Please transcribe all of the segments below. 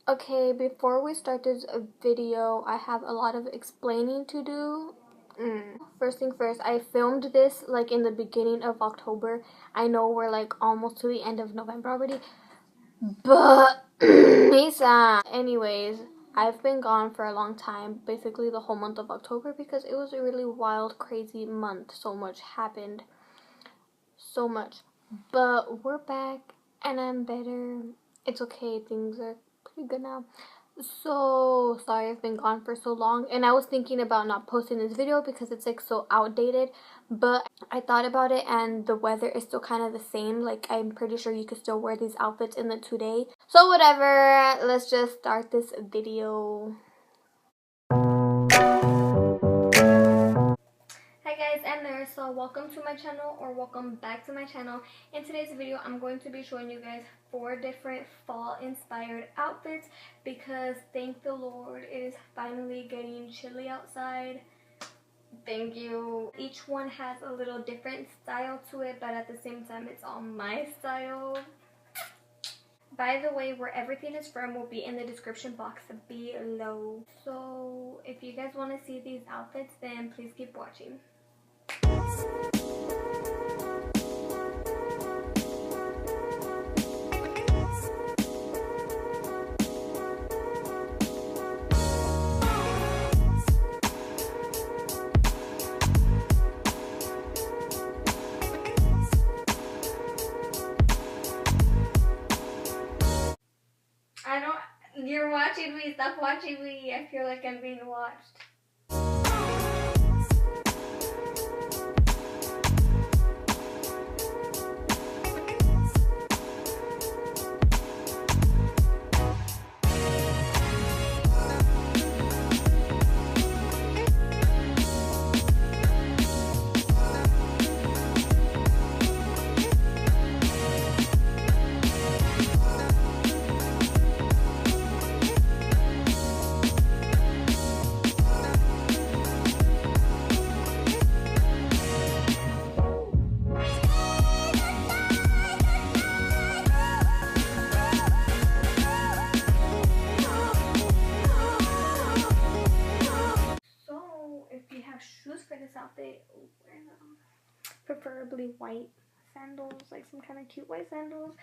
Okay, before we start this video, I have a lot of explaining to do. First thing first, I filmed this like in the beginning of October. I know we're like almost to the end of November already, but Misa. Anyways, I've been gone for a long time, basically the whole month of October, because it was a really wild, crazy month. So much happened. So much. But we're back and I'm better. It's okay, things are pretty good now. So sorry I've been gone for so long, and I was thinking about not posting this video because it's like so outdated, but I thought about it and the weather is still kind of the same. Like, I'm pretty sure you could still wear these outfits in the today. So whatever, let's just start this video. Hi guys, I'm there. So welcome to my channel, or welcome back to my channel. In today's video, I'm going to be showing you guys 4 different fall inspired outfits because thank the Lord it is finally getting chilly outside. Thank you. Each one has a little different style to it, but at the same time it's all my style. By the way, where everything is from will be in the description box below. So if you guys want to see these outfits, then please keep watching. You're watching me. Stop watching me. I feel like I'm being watched. Shoes for this outfit, wear them. Preferably white sandals, like some kind of cute white sandals.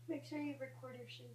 Make sure you record your shoes.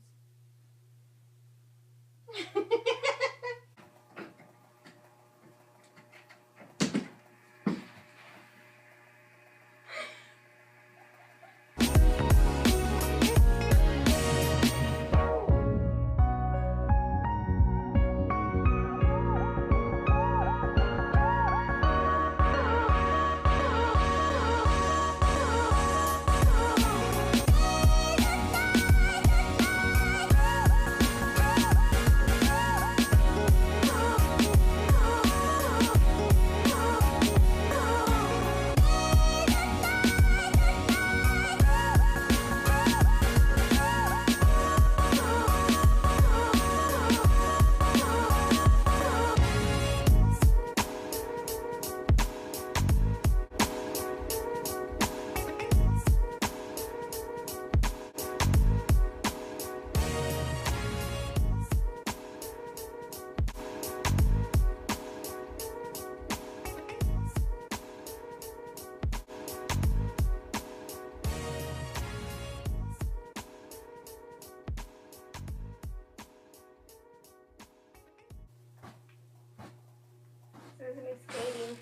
This is me skating.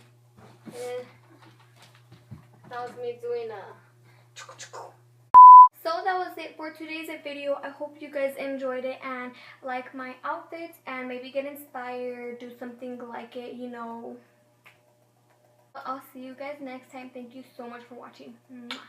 That was me doing So that was it for today's video. I hope you guys enjoyed it and like my outfits and maybe get inspired, do something like it, you know. I'll see you guys next time. Thank you so much for watching. Mwah.